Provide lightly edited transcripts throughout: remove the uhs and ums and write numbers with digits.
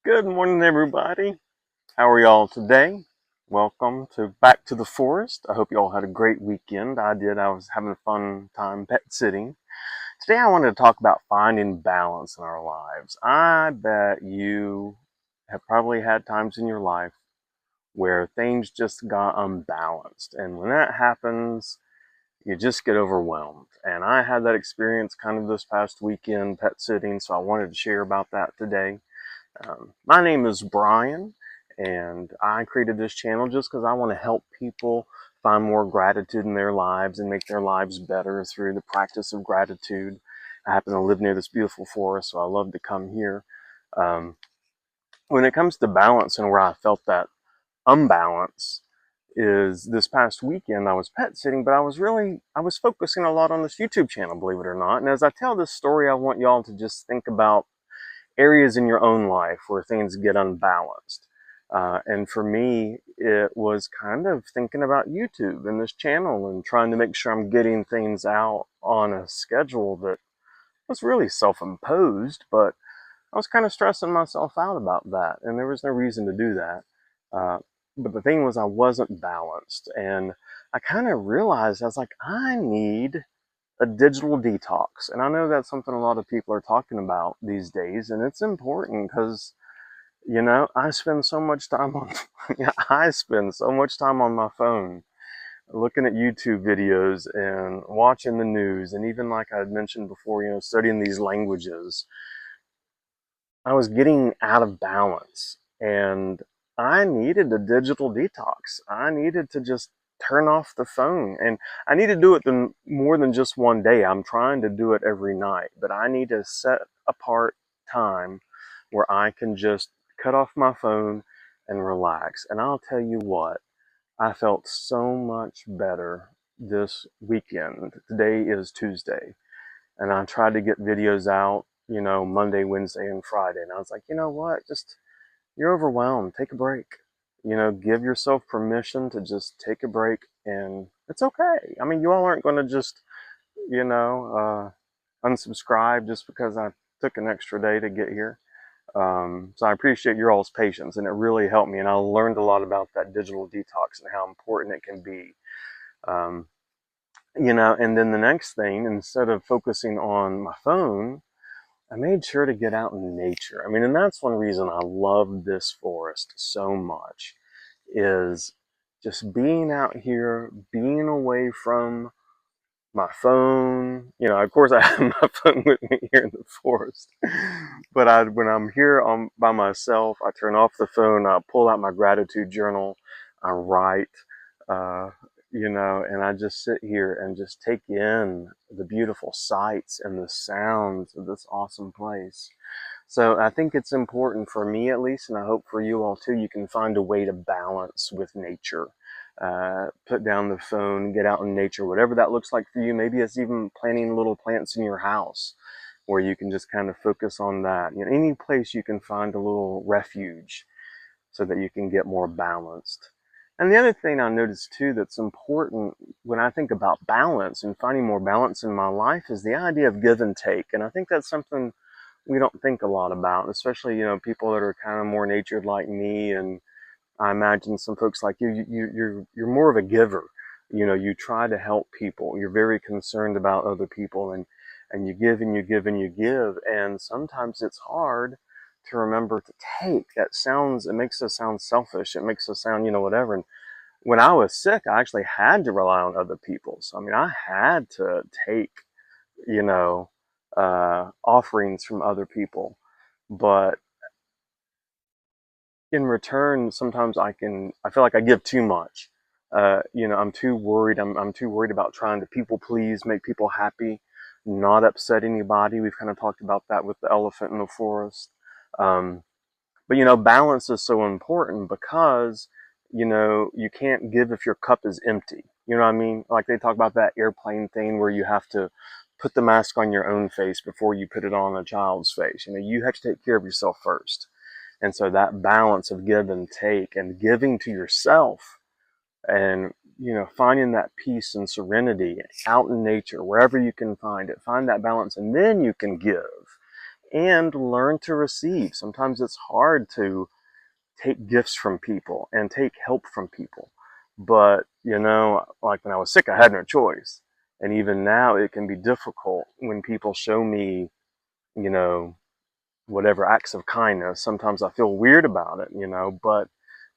Good morning, everybody. How are y'all today? Welcome to Back to the Forest. I hope you all had a great weekend. I did. I was having a fun time pet sitting. Today, I wanted to talk about finding balance in our lives. I bet you have probably had times in your life where things just got unbalanced. And when that happens, you just get overwhelmed. And I had that experience kind of this past weekend pet sitting, so I wanted to share about that today. My name is Brian, and I created this channel just because I want to help people find more gratitude in their lives and make their lives better through the practice of gratitude. I happen to live near this beautiful forest, so I love to come here. Um, when it comes to balance and where I felt that unbalance is this past weekend I was pet sitting, but I was focusing a lot on this YouTube channel, believe it or not. And as I tell this story, I want y'all to just think about areas in your own life where things get unbalanced. And for me, it was kind of thinking about YouTube and this channel and trying to make sure I'm getting things out on a schedule that was really self-imposed, but I was kind of stressing myself out about that, and there was no reason to do that. Uh, but the thing was, I wasn't balanced, and I kind of realized I was like, I need a digital detox. And I know that's something a lot of people are talking about these days, and it's important because, I spend so much time on, I spend so much time on my phone looking at YouTube videos and watching the news. And even like I had mentioned before, studying these languages, I was getting out of balance and I needed a digital detox. I needed to just turn off the phone, and I need to do it more than just one day. I'm trying to do it every night, but I need to set apart time where I can just cut off my phone and relax. And I'll tell you what, I felt so much better this weekend. Today is Tuesday, and I tried to get videos out, Monday, Wednesday, and Friday. And I was like, you know what? Just, you're overwhelmed. Take a break. Give yourself permission to just take a break, and it's okay. I mean, you all aren't going to just, you know, unsubscribe just because I took an extra day to get here. So I appreciate your all's patience, and it really helped me. And I learned a lot about that digital detox and how important it can be. Um, and then the next thing, instead of focusing on my phone, I made sure to get out in nature. I mean, and that's one reason I love this forest so much, is just being out here, being away from my phone. Of course, I have my phone with me here in the forest, but when I'm here by myself, I turn off the phone, I pull out my gratitude journal, I write, uh, and I just sit here and just take in the beautiful sights and the sounds of this awesome place. So I think it's important for me at least, and I hope for you all too, you can find a way to balance with nature. Put down the phone, get out in nature, whatever that looks like for you. Maybe it's even planting little plants in your house where you can just kind of focus on that. Any place you can find a little refuge so that you can get more balanced. And the other thing I noticed too that's important when I think about balance and finding more balance in my life is the idea of give and take. And I think that's something we don't think a lot about, especially, people that are kind of more natured like me. And I imagine some folks like you're more of a giver. You try to help people. You're very concerned about other people, and you give and you give and you give. And sometimes it's hard to remember to take. It makes us sound selfish. It makes us sound, whatever. And when I was sick, I actually had to rely on other people. So, I mean, I had to take, you know, offerings from other people. But in return, sometimes I feel like I give too much. I'm too worried. I'm too worried about trying to people please, make people happy, not upset anybody. We've kind of talked about that with the elephant in the forest. Um, but balance is so important because, you can't give if your cup is empty. You know what I mean? Like they talk about that airplane thing where you have to put the mask on your own face before you put it on a child's face. You have to take care of yourself first. And so that balance of give and take and giving to yourself and, finding that peace and serenity out in nature, wherever you can find it, find that balance, and then you can give. and learn to receive. Sometimes it's hard to take gifts from people and take help from people. But, like when I was sick, I had no choice. And even now, it can be difficult when people show me, you know, whatever acts of kindness. Sometimes I feel weird about it, but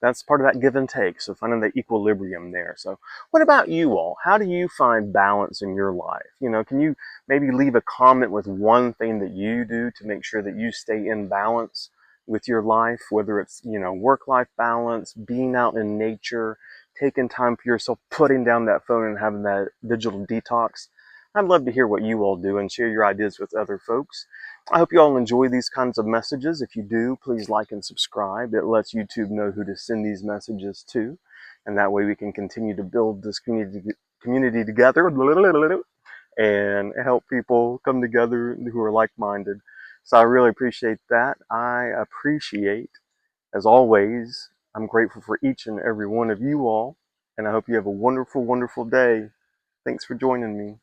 that's part of that give and take. So finding the equilibrium there. So what about you all? How do you find balance in your life? Can you maybe leave a comment with one thing that you do to make sure that you stay in balance with your life, whether it's, work-life balance, being out in nature, taking time for yourself, putting down that phone and having that digital detox. I'd love to hear what you all do and share your ideas with other folks. I hope you all enjoy these kinds of messages. If you do, please like and subscribe. It lets YouTube know who to send these messages to. And that way we can continue to build this community together and help people come together who are like-minded. So I really appreciate that. I appreciate, as always, I'm grateful for each and every one of you all. And I hope you have a wonderful, wonderful day. Thanks for joining me.